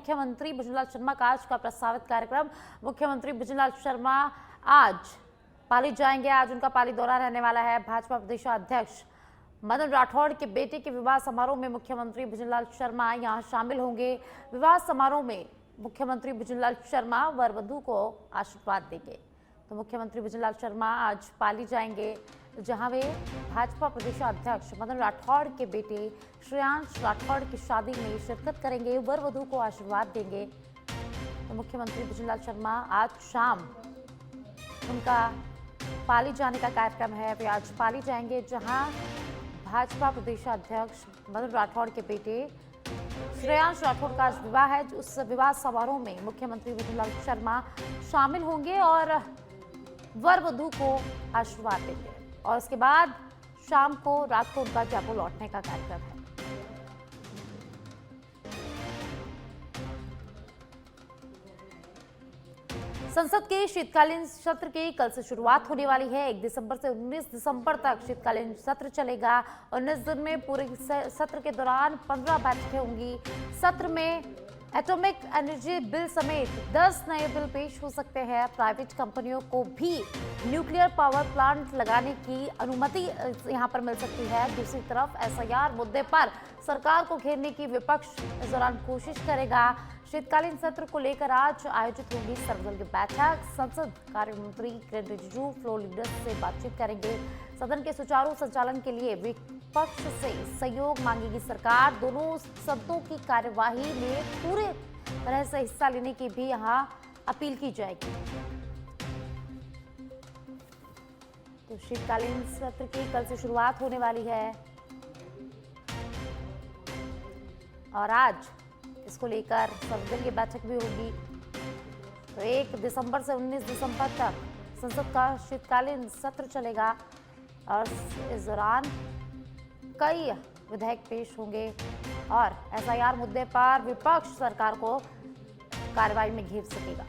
मुख्यमंत्री भुजनलाल शर्मा का आज का प्रस्तावित कार्यक्रम। मुख्यमंत्री भुजनलाल शर्मा आज पाली जाएंगे। आज उनका पाली दौरा रहने वाला है। भाजपा प्रदेशाध्यक्ष मदन राठौड़ के बेटे के विवाह समारोह में मुख्यमंत्री भुजनलाल शर्मा यहां शामिल होंगे। विवाह समारोह में मुख्यमंत्री भुजनलाल शर्मा वर वधू को आशीर्वाद देंगे। तो मुख्यमंत्री भुजनलाल शर्मा आज पाली जाएंगे, जहां वे भाजपा प्रदेशाध्यक्ष मदन राठौड़ के बेटे श्रेयांश राठौड़ की शादी में शिरकत करेंगे, वर वधू को आशीर्वाद देंगे। तो मुख्यमंत्री भुजनलाल शर्मा आज शाम उनका पाली जाने का कार्यक्रम है। वे आज पाली जाएंगे, जहां भाजपा प्रदेशाध्यक्ष मदन राठौड़ के बेटे श्रेयांश राठौड़ का आज विवाह है। उस विवाह समारोह में मुख्यमंत्री भुजनलाल शर्मा शामिल होंगे और वर वधू को आशीर्वाद देंगे। और इसके बाद शाम को रात को उनका जयपुर लौटने का कार्यक्रम है। संसद के शीतकालीन सत्र की कल से शुरुआत होने वाली है। 1 दिसंबर से 19 दिसंबर तक शीतकालीन सत्र चलेगा। 19 दिन में पूरे सत्र के दौरान 15 बैठकें होंगी। सत्र में एटॉमिक एनर्जी बिल समेत 10 नए बिल पेश हो सकते हैं। प्राइवेट कंपनियों को भी न्यूक्लियर पावर प्लांट लगाने की अनुमति यहां पर मिल सकती है। दूसरी तरफ एसआईआर मुद्दे पर सरकार को घेरने की विपक्ष इस दौरान कोशिश करेगा। शीतकालीन सत्र को लेकर आज आयोजित होगी सर्वदलीय बैठक। संसद कार्य मंत्री किरेन रिजिजू फ्लोर लीडर्स से बातचीत करेंगे। सदन के सुचारू संचालन के लिए विपक्ष से सहयोग मांगेगी सरकार। दोनों सदनों की कार्यवाही में पूरे तरह से हिस्सा लेने की भी यहां अपील की जाएगी। तो शीतकालीन सत्र की कल से शुरुआत होने वाली है और आज इसको लेकर सर्वदलीय बैठक भी होगी। तो 1 दिसंबर से 19 दिसंबर तक संसद का शीतकालीन सत्र चलेगा और इस दौरान कई विधेयक पेश होंगे और एसआईआर मुद्दे पर विपक्ष सरकार को कार्रवाई में घेर सकेगा।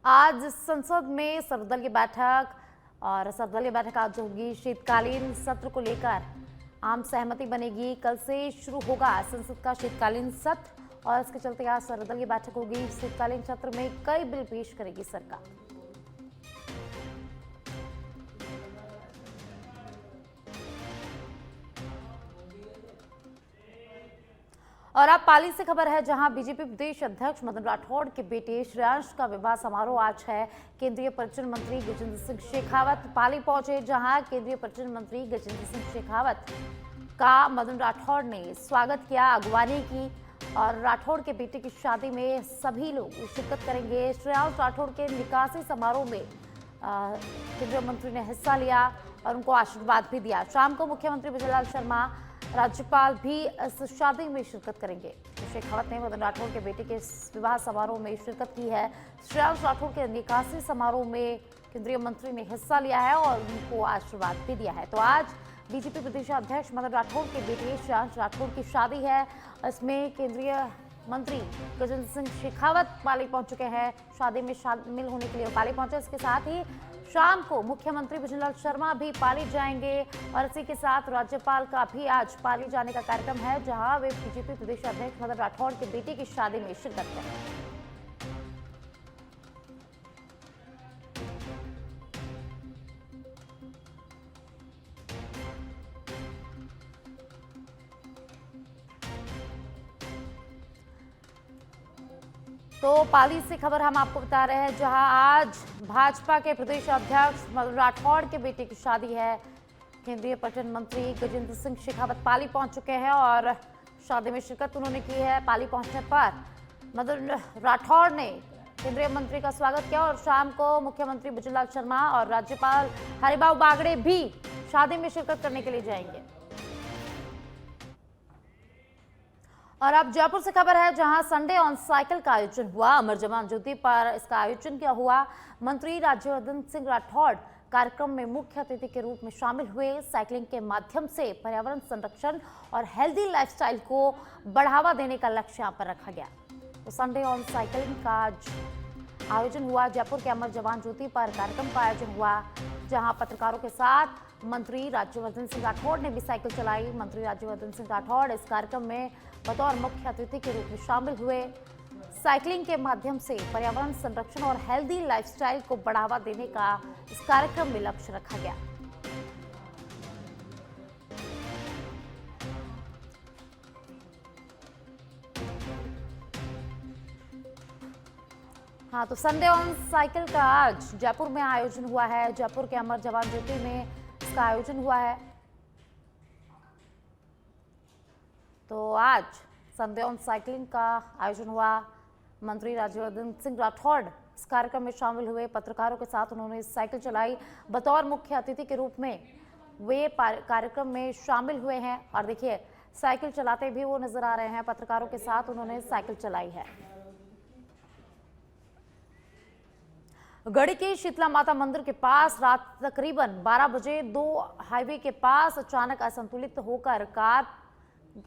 आज संसद में सर्वदलीय बैठक और सर्वदलीय बैठक आज होगी। शीतकालीन सत्र को लेकर आम सहमति बनेगी। कल से शुरू होगा संसद का शीतकालीन सत्र और इसके चलते आज सर्वदलीय बैठक होगी। शीतकालीन सत्र में कई बिल पेश करेगी सरकार। और अब पाली से खबर है, जहां बीजेपी प्रदेश अध्यक्ष मदन राठौड़ के बेटे श्रेयांश का विवाह समारोह आज है। केंद्रीय पर्यटन मंत्री गजेंद्र सिंह शेखावत पाली पहुंचे, जहां केंद्रीय पर्यटन मंत्री गजेंद्र सिंह शेखावत का मदन राठौड़ ने स्वागत किया, अगवानी की। और राठौड़ के बेटे की शादी में सभी लोग शिरकत करेंगे। श्रेयांश राठौड़ के निकासी समारोह में केंद्रीय मंत्री ने हिस्सा लिया और उनको आशीर्वाद भी दिया। शाम को मुख्यमंत्री भुजनलाल शर्मा, राज्यपाल भी इस शादी में शिरकत करेंगे। शेखावत ने मदन राठौड़ के बेटे के विवाह समारोह में शिरकत की है। श्रेयांश राठौड़ के निकासी समारोह में केंद्रीय मंत्री ने हिस्सा लिया है और उनको आशीर्वाद भी दिया है। तो आज बीजेपी प्रदेशाध्यक्ष मदन राठौड़ के बेटे श्रेयांश राठौड़ की शादी है। इसमें केंद्रीय मंत्री गजेंद्र सिंह शेखावत पाली पहुंच चुके हैं। शादी में शामिल होने के लिए पाली पहुंचे। इसके साथ ही शाम को मुख्यमंत्री भुजनलाल शर्मा भी पाली जाएंगे और इसी के साथ राज्यपाल का भी आज पाली जाने का कार्यक्रम है, जहां वे बीजेपी प्रदेश अध्यक्ष मदन राठौड़ के बेटे की शादी में शिरकत करेंगे। तो पाली से खबर हम आपको बता रहे हैं, जहां आज भाजपा के प्रदेश अध्यक्ष मदन राठौड़ के बेटे की शादी है। केंद्रीय पर्यटन मंत्री गजेंद्र सिंह शेखावत पाली पहुंच चुके हैं और शादी में शिरकत उन्होंने की है। पाली पहुंचने पर मदन राठौड़ ने केंद्रीय मंत्री का स्वागत किया और शाम को मुख्यमंत्री भुजनलाल शर्मा और राज्यपाल हरिभाऊ बागड़े भी शादी में शिरकत करने के लिए जाएंगे। और अब जयपुर से खबर है, जहां संडे ऑन साइकिल का आयोजन हुआ। अमर जवान ज्योति पर इसका आयोजन किया हुआ। मंत्री राज्यवर्धन सिंह राठौड़ कार्यक्रम में मुख्य अतिथि के रूप में शामिल हुए। साइकिलिंग के माध्यम से पर्यावरण संरक्षण और हेल्दी लाइफस्टाइल को बढ़ावा देने का लक्ष्य यहां पर रखा गया। तो संडे ऑन साइकिलिंग का आज आयोजन हुआ। जयपुर के अमर जवान ज्योति पर कार्यक्रम का आयोजन हुआ, जहां पत्रकारों के साथ मंत्री राज्यवर्धन सिंह राठौड़ ने भी साइकिल चलाई। मंत्री राज्यवर्धन सिंह राठौड़ इस कार्यक्रम में बतौर मुख्य अतिथि के रूप में शामिल हुए। साइकिलिंग के माध्यम से पर्यावरण संरक्षण और हेल्दी लाइफस्टाइल को बढ़ावा देने का इस कार्यक्रम में लक्ष्य रखा गया। हाँ, तो संडे ऑन साइकिल का आज जयपुर में आयोजन हुआ है। जयपुर के अमर जवान ज्योति में इसका आयोजन हुआ है। तो आज संडे ऑन साइकिलिंग का आयोजन हुआ। मंत्री राज्यवर्धन सिंह राठौड़ इस कार्यक्रम में शामिल हुए। पत्रकारों के साथ उन्होंने साइकिल चलाई। बतौर मुख्य अतिथि के रूप में वे कार्यक्रम में शामिल हुए हैं और देखिए साइकिल चलाते भी वो नजर आ रहे हैं। पत्रकारों के साथ उन्होंने साइकिल चलाई है। गढ़ी के शीतला माता मंदिर के पास रात तकरीबन 12 बजे दो हाईवे के पास अचानक असंतुलित होकर कार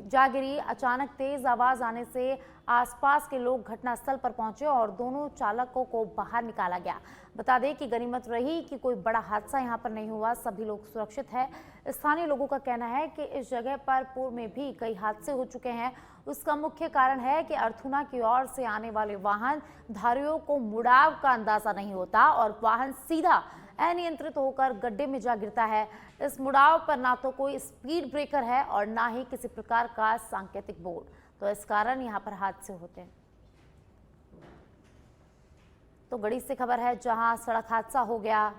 जा गिरी। अचानक तेज आवाज आने से आसपास के लोग घटनास्थल पर पहुंचे और दोनों चालकों को बाहर निकाला गया। बता दें कि गनीमत रही कि कोई बड़ा हादसा यहां पर नहीं हुआ, सभी लोग सुरक्षित हैं। स्थानीय लोगों का कहना है कि इस जगह पर पूर्व में भी कई हादसे हो चुके हैं। उसका मुख्य कारण है कि अर्थुना की ओर से आने वाले वाहन धारियों को मुड़ाव का अंदाजा नहीं होता और वाहन सीधा अनियंत्रित होकर गड्ढे में जा गिरता है। इस मुड़ाव पर ना तो कोई स्पीड ब्रेकर है और ना ही किसी प्रकार का सांकेतिक बोर्ड, तो इस कारण यहाँ पर हादसे होते हैं। तो गढ़ी से खबर है जहां सड़क हादसा हो गया।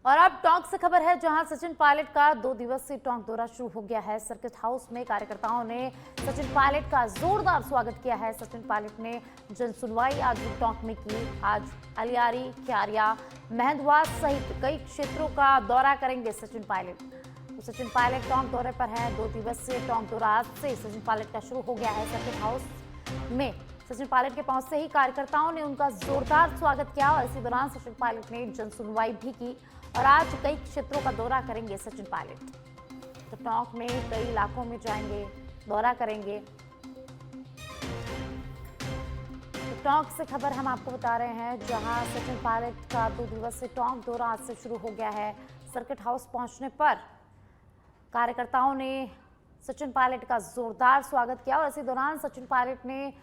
और अब टोंक से खबर है जहां सचिन पायलट का 2 दिवसीय टोंक दौरा शुरू हो गया है। सर्किट हाउस में कार्यकर्ताओं ने सचिन पायलट का जोरदार स्वागत किया है। सचिन पायलट ने जन सुनवाई आज टोंक में की। आज अलियारी, क्यारिया, मेहंदवास सहित कई क्षेत्रों का दौरा करेंगे सचिन पायलट। तो सचिन पायलट टोंक दौरे पर हैं। 2 दिवसीय टोंक दौरा आज से सचिन पायलट का शुरू हो गया है। सर्किट हाउस में सचिन पायलट के पहुंचते ही कार्यकर्ताओं ने उनका जोरदार स्वागत किया और इसी दौरान सचिन पायलट ने जन सुनवाई भी की और आज कई क्षेत्रों का दौरा करेंगे सचिन पायलट। तो टोंक में कई इलाकों में जाएंगे, दौरा करेंगे। तो टोंक से खबर हम आपको बता रहे हैं जहां सचिन पायलट का 2 दिवसीय टोंक दौरा आज से शुरू हो गया है। सर्किट हाउस पहुंचने पर कार्यकर्ताओं ने सचिन पायलट का जोरदार स्वागत किया और इसी दौरान सचिन पायलट ने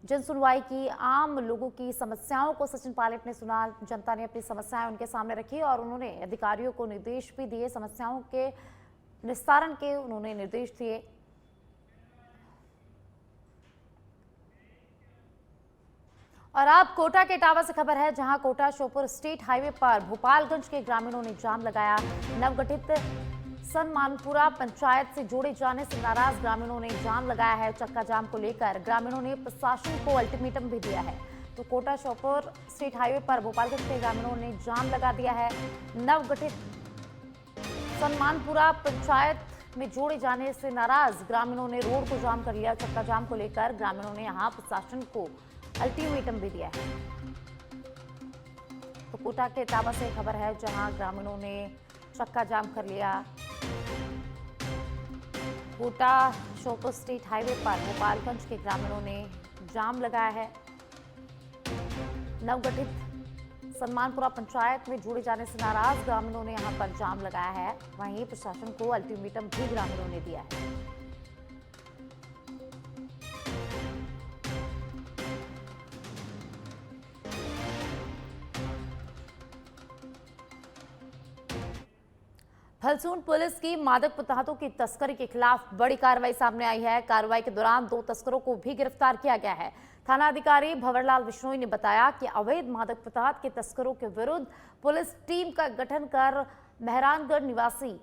जन सुनवाई की। आम लोगों की समस्याओं को सचिन पायलट ने सुना। जनता ने अपनी समस्याएं उनके सामने रखी और उन्होंने अधिकारियों को निर्देश भी दिए। समस्याओं के निस्तारण के उन्होंने निर्देश दिए। और अब कोटा के इटावा से खबर है जहां कोटा श्योपुर स्टेट हाईवे पर भोपालगंज के ग्रामीणों ने जाम लगाया। नवगठित सनमानपुरा पंचायत से जोड़े जाने से नाराज ग्रामीणों ने जाम लगाया है। चक्का जाम को लेकर ग्रामीणों ने प्रशासन को अल्टीमेटम भी दिया है। तो कोटा श्योपुर स्टेट हाईवे पर भोपालगंज के ग्रामीणों ने जाम लगा दिया है। नवगठित सनमानपुरा पंचायत में जोड़े जाने से नाराज ग्रामीणों ने रोड को जाम कर लिया। चक्का जाम को लेकर ग्रामीणों ने यहाँ प्रशासन को अल्टीमेटम भी दिया है। तो कोटा के इटावा से खबर है जहां ग्रामीणों ने चक्का जाम कर लिया। कोटा श्योपुर स्टेट हाईवे पर भोपालगंज के ग्रामीणों ने जाम लगाया है। नवगठित सनमानपुरा पंचायत में जोड़े जाने से नाराज ग्रामीणों ने यहां पर जाम लगाया है। वहीं प्रशासन को अल्टीमेटम भी ग्रामीणों ने दिया है। फलसून पुलिस की मादक पदार्थों की तस्करी के खिलाफ बड़ी कार्रवाई सामने आई है। कार्रवाई के दौरान 2 तस्करों को भी गिरफ्तार किया गया है। थाना अधिकारी भंवरलाल बिश्नोई ने बताया कि अवैध मादक पदार्थ के तस्करों के विरुद्ध पुलिस टीम का गठन कर मेहरानगढ़ निवासी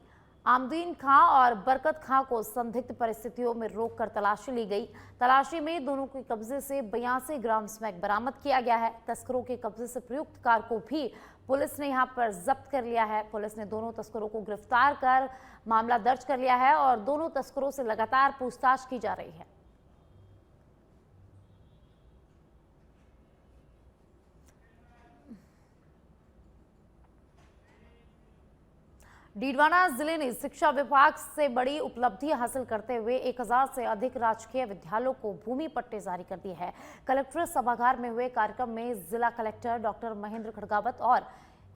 आमदीन खां और बरकत खां को संदिग्ध परिस्थितियों में रोककर तलाशी ली गई। तलाशी में दोनों के कब्जे से 82 ग्राम स्मैक बरामद किया गया है। तस्करों के कब्जे से प्रयुक्त कार को भी पुलिस ने यहां पर जब्त कर लिया है। पुलिस ने दोनों तस्करों को गिरफ्तार कर मामला दर्ज कर लिया है और दोनों तस्करों से लगातार पूछताछ की जा रही है। डीडवाना जिले ने शिक्षा विभाग से बड़ी उपलब्धि हासिल करते हुए 1000 से अधिक राजकीय विद्यालयों को भूमि पट्टे जारी कर दिए हैं। कलेक्ट्रेट सभागार में हुए कार्यक्रम में जिला कलेक्टर डॉक्टर महेंद्र खड़गावत और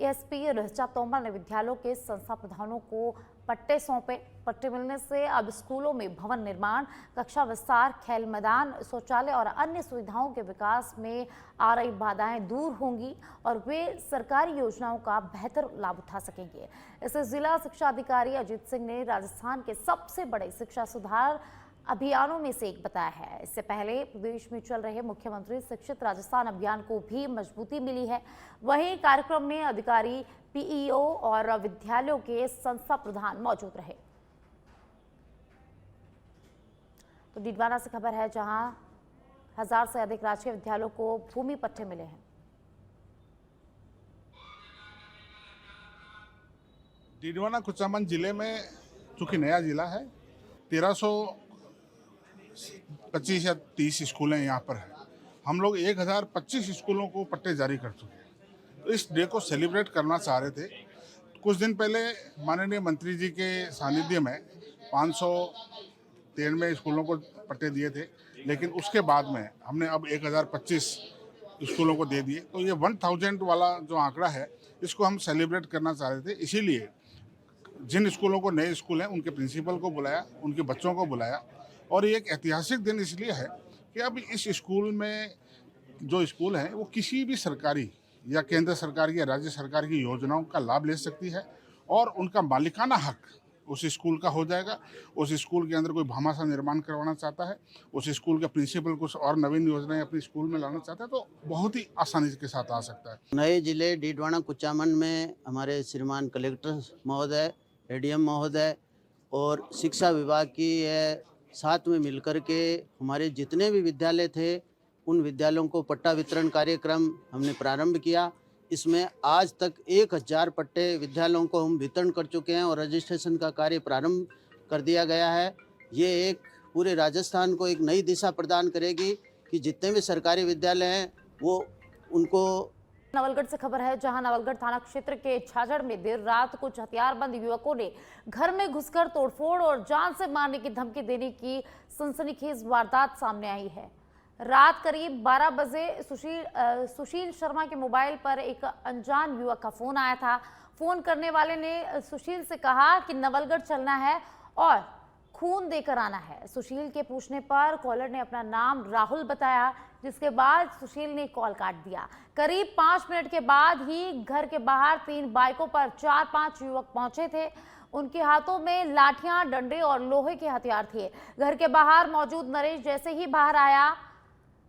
एसपी ऋचा तोमर ने विद्यालयों के संस्था प्रधानों को पट्टे सौंपे। पट्टे मिलने से अब स्कूलों में भवन निर्माण, कक्षा विस्तार, खेल मैदान, शौचालय और अन्य सुविधाओं के विकास में आ रही बाधाएं दूर होंगी और वे सरकारी योजनाओं का बेहतर लाभ उठा सकेंगे। इसे जिला शिक्षा अधिकारी अजीत सिंह ने राजस्थान के सबसे बड़े शिक्षा सुधार अभियानों में से एक बताया है। इससे पहले प्रदेश में चल रहे मुख्यमंत्री शिक्षित राजस्थान अभियान को भी मजबूती मिली है। वहीं कार्यक्रम में अधिकारी, पीईओ और विद्यालयों के संस्था प्रधान मौजूद रहे। तो डीडवाना से खबर है, जहां 1000 से अधिक राजकीय विद्यालयों को भूमि पट्टे मिले हैं। डीडवाना कुचामन जिले में चूंकि नया जिला है, 1325 या 30 स्कूलें यहाँ पर हैं। हम लोग 1025 स्कूलों को पट्टे जारी कर चुके हैं। तो इस डे को सेलिब्रेट करना चाह रहे थे। कुछ दिन पहले माननीय मंत्री जी के सानिध्य में 593 स्कूलों को पट्टे दिए थे, लेकिन उसके बाद में हमने अब 1025 स्कूलों को दे दिए। तो ये 1000 वाला जो आंकड़ा है, इसको हम सेलिब्रेट करना चाह रहे थे। इसीलिए जिन स्कूलों को नए स्कूल हैं, उनके प्रिंसिपल को बुलाया, उनके बच्चों को बुलाया। और ये एक ऐतिहासिक दिन इसलिए है कि अब इस स्कूल में जो स्कूल हैं वो किसी भी सरकारी या केंद्र सरकार की या राज्य सरकार की योजनाओं का लाभ ले सकती है और उनका मालिकाना हक उस स्कूल का हो जाएगा। उस स्कूल के अंदर कोई भामाशाह निर्माण करवाना चाहता है, उस स्कूल के प्रिंसिपल कुछ और नवीन योजनाएं अपने स्कूल में लाना चाहता है, तो बहुत ही आसानी के साथ आ सकता है। नए जिले डीडवाना कुचामन में हमारे श्रीमान कलेक्टर महोदय, एडीएम महोदय और शिक्षा विभाग की साथ में मिलकर के हमारे जितने भी विद्यालय थे, उन विद्यालयों को पट्टा वितरण कार्यक्रम हमने प्रारंभ किया। इसमें आज तक 1000 पट्टे विद्यालयों को हम वितरण कर चुके हैं और रजिस्ट्रेशन का कार्य प्रारंभ कर दिया गया है। ये एक पूरे राजस्थान को एक नई दिशा प्रदान करेगी कि जितने भी सरकारी विद्यालय हैं वो उनको। नवलगढ़ से खबर है, जहां नवलगढ़ थाना क्षेत्र के छाजड़ में देर रात कुछ हथियारबंद युवकों ने घर में घुसकर तोड़फोड़ और जान से मारने की धमकी देने की सनसनीखेज वारदात सामने आई है। रात करीब 12 बजे सुशील शर्मा के मोबाइल पर एक अनजान युवक का फोन आया था। फोन करने वाले ने सुशील से कहा कि नवलगढ़ चलना है और खून देकर आना है। सुशील के पूछने पर कॉलर ने अपना नाम राहुल बताया, जिसके बाद सुशील ने कॉल काट दिया। करीब 5 मिनट के बाद ही घर के बाहर 3 बाइकों पर 4-5 युवक पहुंचे थे। उनके हाथों में लाठियां, डंडे और लोहे के हथियार थे। घर के बाहर मौजूद नरेश जैसे ही बाहर आया,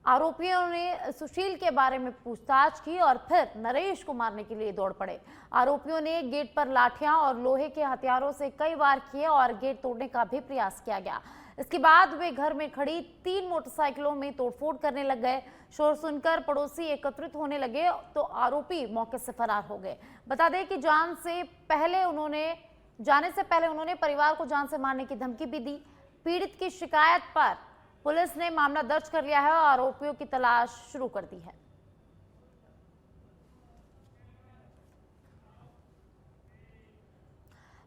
आरोपियों ने सुशील के बारे में पूछताछ की और फिर नरेश को मारने के लिए दौड़ पड़े। आरोपियों ने गेट पर लाठियां और लोहे के हथियारों से कई वार किए और गेट तोड़ने का भी प्रयास किया गया। इसके बाद वे घर में खड़ी 3 मोटरसाइकिलों में तोड़फोड़ करने लग गए। शोर सुनकर पड़ोसी एकत्रित होने लगे तो आरोपी मौके से फरार हो गए। बता दें कि जाने से पहले उन्होंने परिवार को जान से मारने की धमकी भी दी। पीड़ित की शिकायत पर पुलिस ने मामला दर्ज कर लिया है और आरोपियों की तलाश शुरू कर दी है।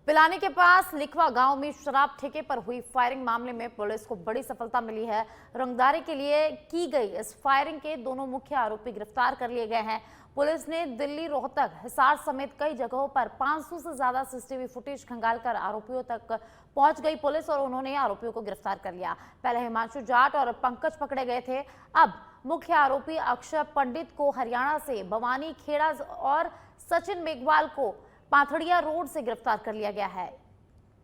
पिलानी के पास लिखवा गांव में शराब ठेके पर हुई फायरिंग मामले में पुलिस को बड़ी सफलता मिली है। रंगदारी के लिए की गई इस फायरिंग के दोनों मुख्य आरोपी गिरफ्तार कर लिए गए हैं। पुलिस ने दिल्ली, रोहतक, हिसार समेत कई जगहों पर 500 से ज्यादा सीसीटीवी फुटेज खंगालकर आरोपियों तक पहुंच गई पुलिस और उन्होंने आरोपियों को गिरफ्तार कर लिया। पहले हिमांशु जाट और पंकज पकड़े गए थे। अब मुख्य आरोपी अक्षय पंडित को हरियाणा से, भवानी खेड़ा और सचिन मेघवाल को पाथड़िया रोड से गिरफ्तार कर लिया गया है।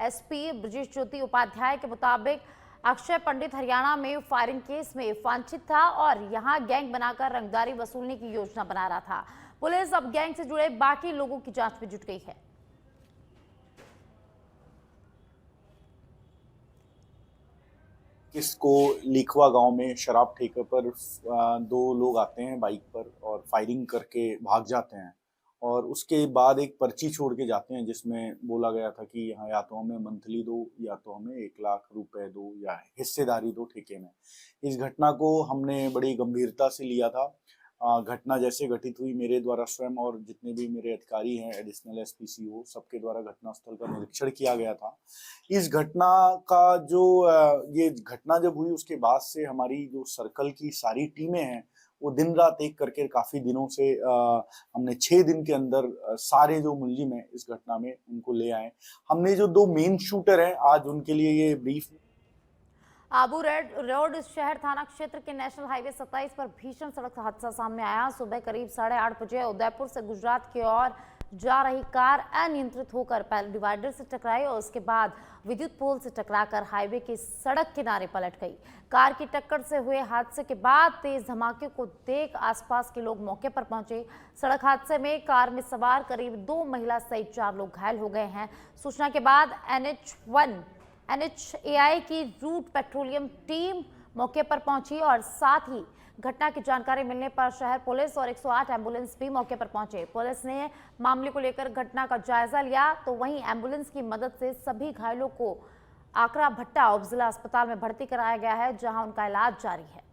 एसपी ब्रजेश ज्योति उपाध्याय के मुताबिक अक्षय पंडित हरियाणा में फायरिंग केस में वांछित था और यहां गैंग बनाकर रंगदारी वसूलने की योजना बना रहा था। पुलिस अब गैंग से जुड़े बाकी लोगों की जांच में जुट गई है। इसको लिखवा गांव में शराब ठेके पर 2 लोग आते हैं बाइक पर और फायरिंग करके भाग जाते हैं और उसके बाद एक पर्ची छोड़ के जाते हैं जिसमें बोला गया था कि यहाँ या तो हमें मंथली दो या तो हमें 1 लाख रुपए दो या हिस्सेदारी दो ठेके में। इस घटना को हमने बड़ी गंभीरता से लिया था। घटना जैसे घटित हुई मेरे द्वारा स्वयं और जितने भी मेरे अधिकारी हैं, एडिशनल एसपी, सीओ, सबके द्वारा घटनास्थल का निरीक्षण किया गया था। इस घटना का ये घटना जब हुई उसके बाद से हमारी जो सर्कल की सारी टीमें हैं वो दिन रात एक करके काफी दिनों से हमने 6 दिन के अंदर सारे जो मुलजिम हैं इस घटना में उनको ले आए। हमने जो 2 मेन शूटर हैं आज उनके लिए ये ब्रीफ आबू रोड शहर थाना क्षेत्र के नेशनल हाईवे 27 पर भीषण सड़क हादसा सामने आया। सुबह करीब 8:30 बजे उदयपुर से गुजरात की ओर जा रही कार अनियंत्रित होकर पहले डिवाइडर से टकराई और उसके बाद विद्युत पोल से टकराकर हाईवे के सड़क किनारे पलट गई। कार की टक्कर से हुए हादसे के बाद तेज धमाके को देख आसपास के लोग मौके पर पहुंचे। सड़क हादसे में कार में सवार करीब 2 महिला सहित 4 लोग घायल हो गए हैं। सूचना के बाद NHAI की रूट पेट्रोलियम टीम मौके पर पहुंची और साथ ही घटना की जानकारी मिलने पर शहर पुलिस और 108 एम्बुलेंस भी मौके पर पहुंचे। पुलिस ने मामले को लेकर घटना का जायजा लिया तो वहीं एम्बुलेंस की मदद से सभी घायलों को आकरा भट्टा उप जिला अस्पताल में भर्ती कराया गया है, जहां उनका इलाज जारी है।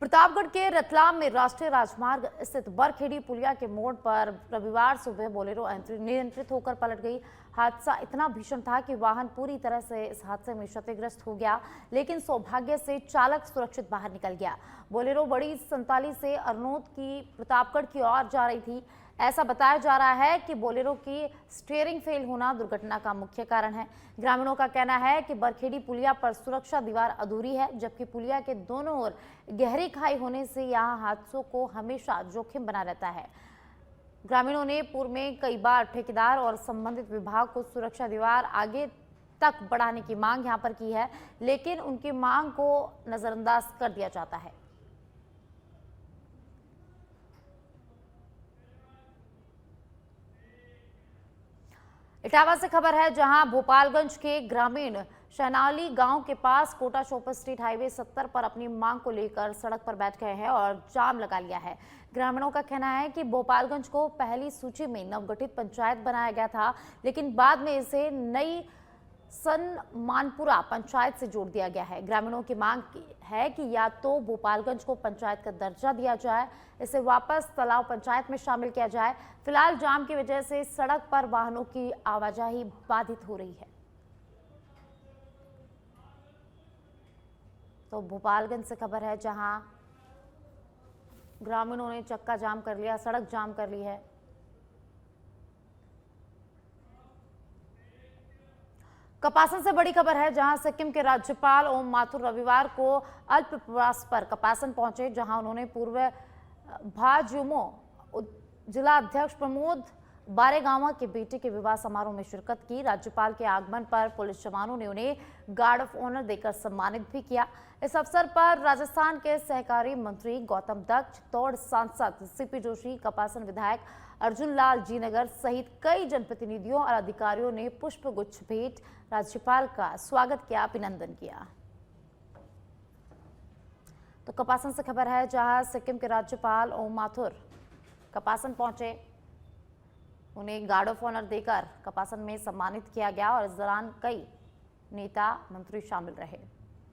प्रतापगढ़ के रतलाम में राष्ट्रीय राजमार्ग स्थित बरखेड़ी पुलिया के मोड़ पर रविवार सुबह बोलेरो नियंत्रित होकर पलट गई। हादसा इतना भीषण था कि वाहन पूरी तरह से इस हादसे में क्षतिग्रस्त हो गया, लेकिन सौभाग्य से चालक सुरक्षित बाहर निकल गया। बोलेरो बड़ी संताली से अरनोद की प्रतापगढ़ की ओर जा रही थी। ऐसा बताया जा रहा है कि बोलेरो की स्टीयरिंग फेल होना दुर्घटना का मुख्य कारण है। ग्रामीणों का कहना है कि बरखेड़ी पुलिया पर सुरक्षा दीवार अधूरी है, जबकि पुलिया के दोनों ओर गहरी खाई होने से यहां हादसों को हमेशा जोखिम बना रहता है। ग्रामीणों ने पूर्व में कई बार ठेकेदार और संबंधित विभाग को सुरक्षा दीवार आगे तक बढ़ाने की मांग यहां पर की है, लेकिन उनकी मांग को नजरअंदाज कर दिया जाता है। इटावा से खबर है, जहां भोपालगंज के ग्रामीण शहनाली गांव के पास कोटा शोपर स्ट्रीट हाईवे 70 पर अपनी मांग को लेकर सड़क पर बैठ गए हैं और जाम लगा लिया है। ग्रामीणों का कहना है कि भोपालगंज को पहली सूची में नवगठित पंचायत बनाया गया था, लेकिन बाद में इसे नई सनमानपुरा पंचायत से जोड़ दिया गया है। ग्रामीणों की मांग है कि या तो भोपालगंज को पंचायत का दर्जा दिया जाए, इसे वापस तालाब पंचायत में शामिल किया जाए। फिलहाल जाम की वजह से सड़क पर वाहनों की आवाजाही बाधित हो रही है। तो भोपालगंज से खबर है, जहां ग्रामीणों ने चक्का जाम कर लिया, सड़क जाम कर ली है। कपासन से बड़ी खबर है, जहां सिक्किम के राज्यपाल ओम माथुर रविवार को अल्प प्रवास पर कपासन पहुंचे, जहां उन्होंने पूर्व भाजयुमो जिला अध्यक्ष प्रमोद बारेगांवा के बेटे के विवाह समारोह में शिरकत की। राज्यपाल के आगमन पर पुलिस जवानों ने उन्हें गार्ड ऑफ ऑनर देकर सम्मानित भी किया। इस अवसर पर राजस्थान के सहकारी मंत्री गौतम दत्त, चित्तौड़ सांसद सीपी जोशी, कपासन विधायक अर्जुन लाल जीनगर सहित कई जनप्रतिनिधियों और अधिकारियों ने पुष्पगुच्छ भेंट राज्यपाल का स्वागत किया, अभिनंदन किया। तो कपासन से खबर है, जहां सिक्किम के राज्यपाल ओम माथुर कपासन पहुंचे, उन्हें गार्ड ऑफ ऑनर देकर कपासन में सम्मानित किया गया और इस दौरान कई नेता मंत्री शामिल रहे।